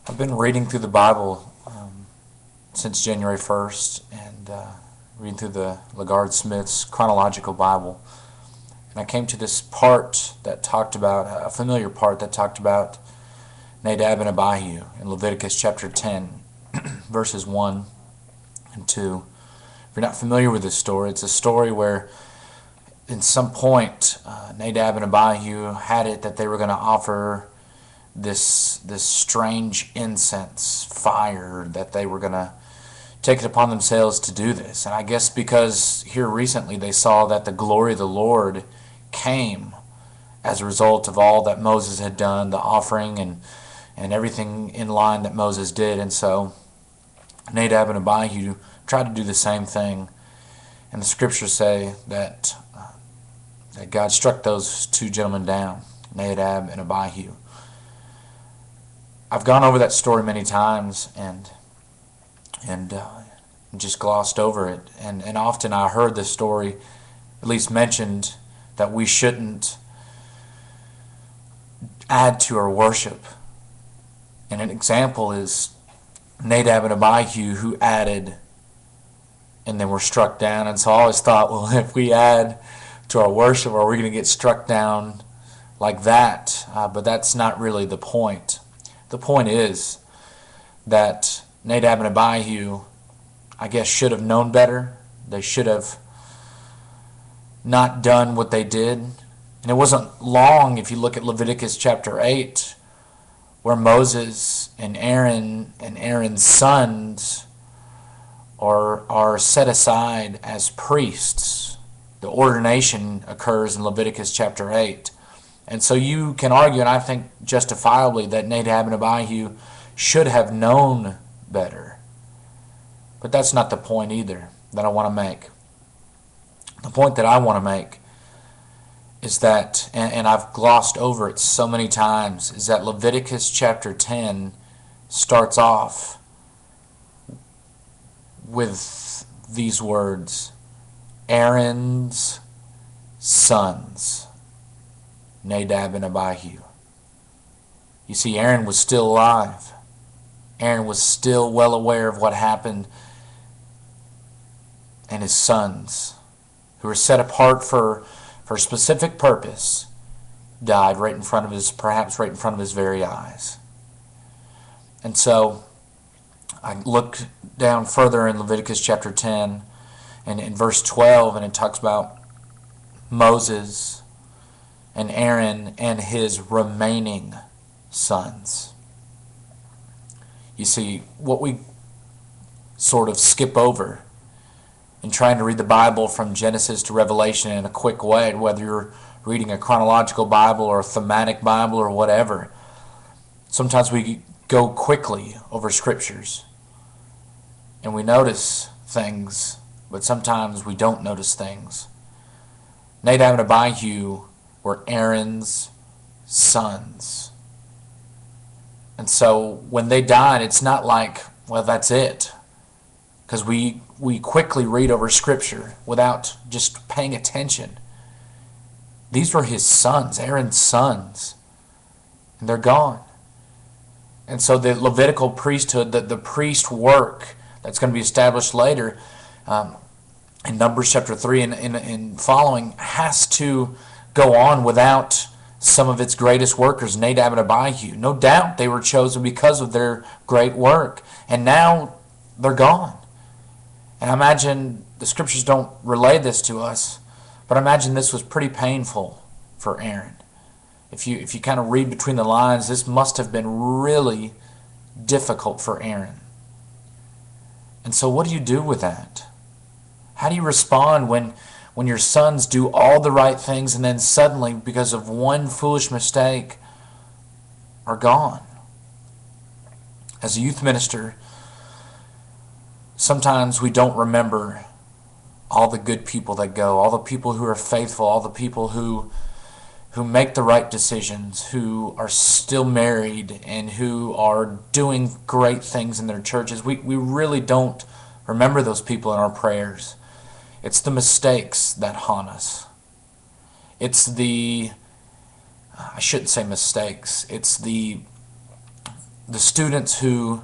I've been reading through the Bible since January 1st and reading through the LaGard Smith's chronological Bible. And I came to this part that talked about, a familiar part that talked about Nadab and Abihu in Leviticus chapter 10, verses 1 and 2. If you're not familiar with this story, it's a story where in some point Nadab and Abihu had it that they were going to offer this strange incense fire, that they were going to take it upon themselves to do this. And I guess because here recently they saw that the glory of the Lord came as a result of all that Moses had done, the offering and everything in line that Moses did. And so Nadab and Abihu tried to do the same thing. And the scriptures say that God struck those two gentlemen down, Nadab and Abihu. I've gone over that story many times and just glossed over it. And often I heard this story at least mentioned that we shouldn't add to our worship. And an example is Nadab and Abihu, who added and then were struck down. And so I always thought, well, if we add to our worship, are we going to get struck down like that? But that's not really the point. The point is that Nadab and Abihu, I guess, should have known better. They should have not done what they did. And it wasn't long, if you look at Leviticus chapter 8, where Moses and Aaron and Aaron's sons are set aside as priests. The ordination occurs in Leviticus chapter 8. And so you can argue, and I think justifiably, that Nadab and Abihu should have known better. But that's not the point either that I want to make. The point that I want to make is that, and I've glossed over it so many times, is that Leviticus chapter 10 starts off with these words, Aaron's sons, Nadab and Abihu. You see, Aaron was still alive. Aaron was still well aware of what happened, and his sons, who were set apart for a specific purpose, died right in front of his, perhaps right in front of his very eyes. And so I look down further in Leviticus chapter 10 and in verse 12, and it talks about Moses and Aaron and his remaining sons. You see, what we sort of skip over in trying to read the Bible from Genesis to Revelation in a quick way, whether you're reading a chronological Bible or a thematic Bible or whatever, sometimes we go quickly over scriptures and we notice things, but sometimes we don't notice things. Nadab and Abihu were Aaron's sons. And so when they died, it's not like, well, that's it. Because we quickly read over scripture without just paying attention. These were his sons, Aaron's sons. And they're gone. And so the Levitical priesthood, the priest work that's going to be established later, in Numbers chapter 3 and following, has to go on without some of its greatest workers, Nadab and Abihu. No doubt they were chosen because of their great work. And now they're gone. And I imagine the scriptures don't relay this to us, but I imagine this was pretty painful for Aaron. If you kind of read between the lines, this must have been really difficult for Aaron. And so what do you do with that? How do you respond when your sons do all the right things and then suddenly, because of one foolish mistake, are gone? As a youth minister, sometimes we don't remember all the good people that go, all the people who are faithful, all the people who make the right decisions, who are still married and who are doing great things in their churches. We really don't remember those people in our prayers. It's the mistakes that haunt us. I shouldn't say mistakes, it's the the students who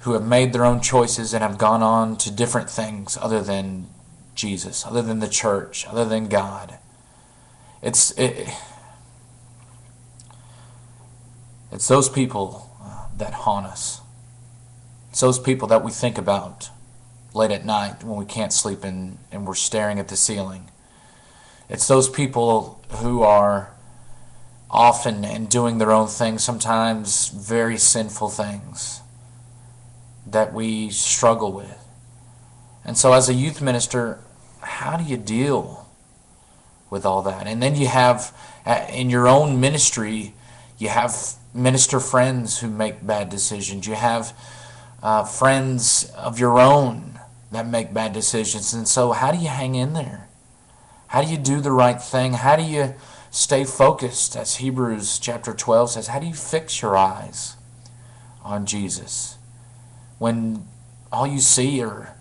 have made their own choices and have gone on to different things other than Jesus, other than the church, other than God. It's those people that haunt us. It's those people that we think about late at night when we can't sleep and we're staring at the ceiling. It's those people who are often and doing their own thing, sometimes very sinful things that we struggle with. And so as a youth minister, how do you deal with all that? And then you have, in your own ministry, you have minister friends who make bad decisions. You have friends of your own that make bad decisions. And so how do you hang in there? How do you do the right thing? How do you stay focused? As Hebrews chapter 12 says, how do you fix your eyes on Jesus when all you see are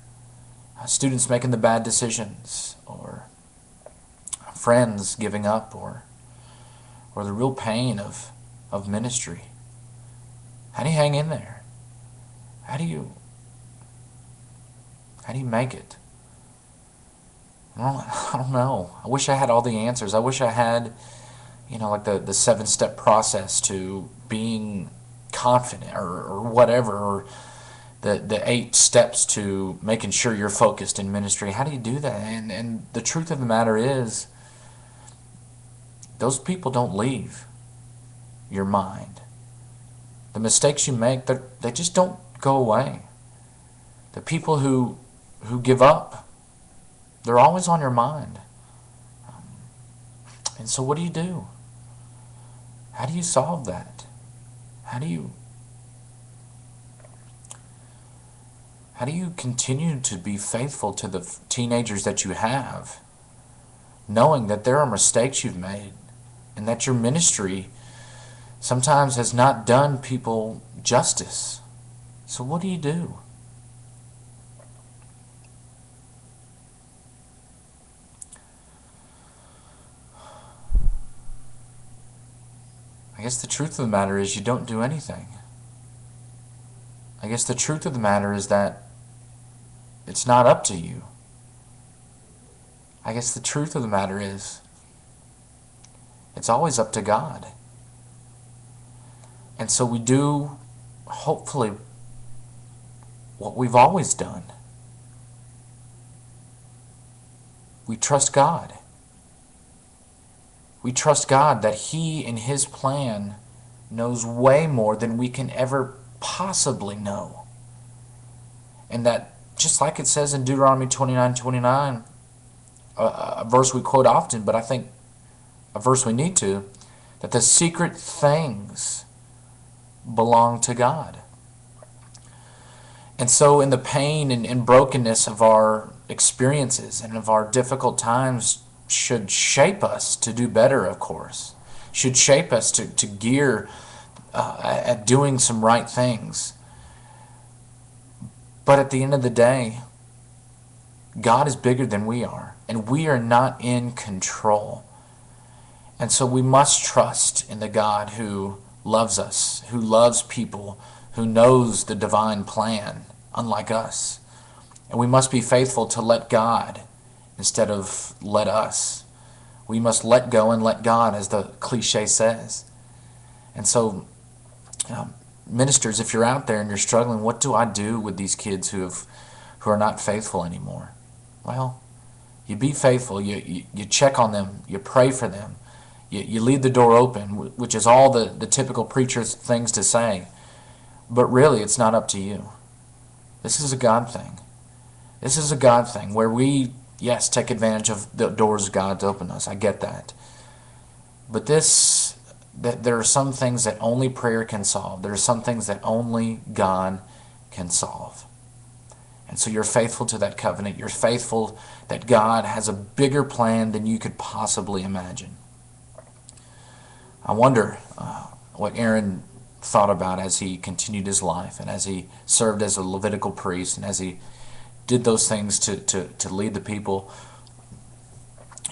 students making the bad decisions, or friends giving up, or the real pain of ministry? How do you hang in there? How do you make it? I don't know. I wish I had all the answers. I wish I had, like the 7-step process to being confident, or whatever, or the 8 steps to making sure you're focused in ministry. How do you do that? And the truth of the matter is, those people don't leave your mind. The mistakes you make, they just don't go away. The people who give up, they're always on your mind. And so what do you do? How do you solve that? How do you continue to be faithful to the teenagers that you have, knowing that there are mistakes you've made and that your ministry sometimes has not done people justice? So what do you do? I guess the truth of the matter is you don't do anything. I guess the truth of the matter is that it's not up to you. I guess the truth of the matter is it's always up to God. And so we do, hopefully, what we've always done. We trust God. We trust God that He, in His plan, knows way more than we can ever possibly know. And that, just like it says in Deuteronomy 29:29, a verse we quote often, but I think a verse we need to, that the secret things belong to God. And so in the pain and brokenness of our experiences and of our difficult times should shape us to do better, of course. Should shape us to gear at doing some right things. But at the end of the day, God is bigger than we are, and we are not in control. And so we must trust in the God who loves us, who loves people, who knows the divine plan, unlike us. And we must be faithful to let God instead of let us. We must let go and let God, as the cliche says. And so, ministers, if you're out there and you're struggling, what do I do with these kids who are not faithful anymore? Well, you be faithful. You check on them. You pray for them. You leave the door open, which is all the typical preacher's things to say. But really, it's not up to you. This is a God thing. This is a God thing where we, yes, take advantage of the doors God to open us. I get that. But that there are some things that only prayer can solve. There are some things that only God can solve. And so you're faithful to that covenant. You're faithful that God has a bigger plan than you could possibly imagine. I wonder what Aaron thought about as he continued his life and as he served as a Levitical priest and as he did those things to lead the people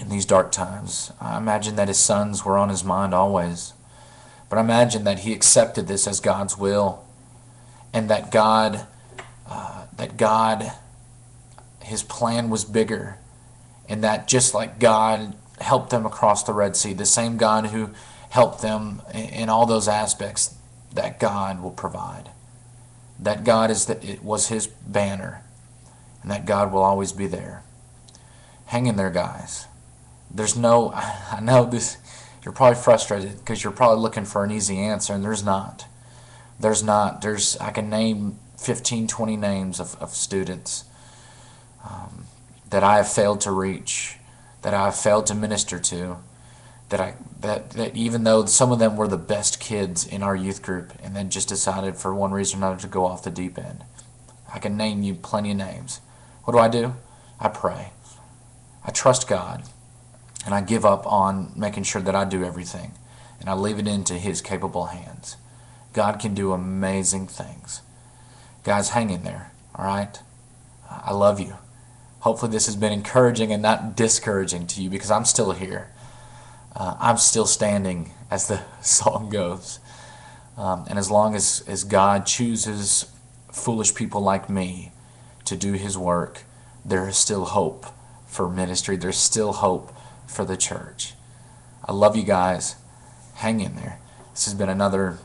in these dark times. I imagine that his sons were on his mind always. But I imagine that he accepted this as God's will, and that God, his plan was bigger, and that just like God helped them across the Red Sea, the same God who helped them in all those aspects, that God will provide. That God it was his banner, and that God will always be there. Hang in there, guys. I know this, you're probably frustrated because you're probably looking for an easy answer, and there's not. I can name 15, 20 names of students that I have failed to reach, that I have failed to minister to, that even though some of them were the best kids in our youth group and then just decided for one reason or another to go off the deep end. I can name you plenty of names. What do? I pray. I trust God, and I give up on making sure that I do everything, and I leave it into his capable hands. God can do amazing things. Guys, hang in there, all right? I love you. Hopefully this has been encouraging and not discouraging to you, because I'm still here. I'm still standing, as the song goes. And as long as God chooses foolish people like me to do his work, there is still hope for ministry. There's still hope for the church. I love you guys. Hang in there. This has been another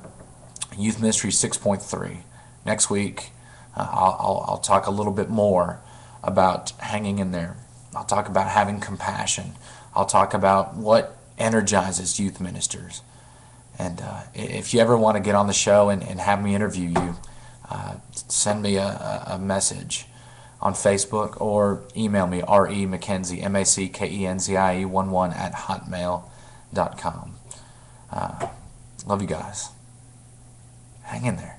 Youth Ministry 6.3. Next week, I'll talk a little bit more about hanging in there. I'll talk about having compassion. I'll talk about what energizes youth ministers. And if you ever want to get on the show and have me interview you, send me a message on Facebook or email me, REMckenzie, MACKENZIE 11 at hotmail.com. Love you guys. Hang in there.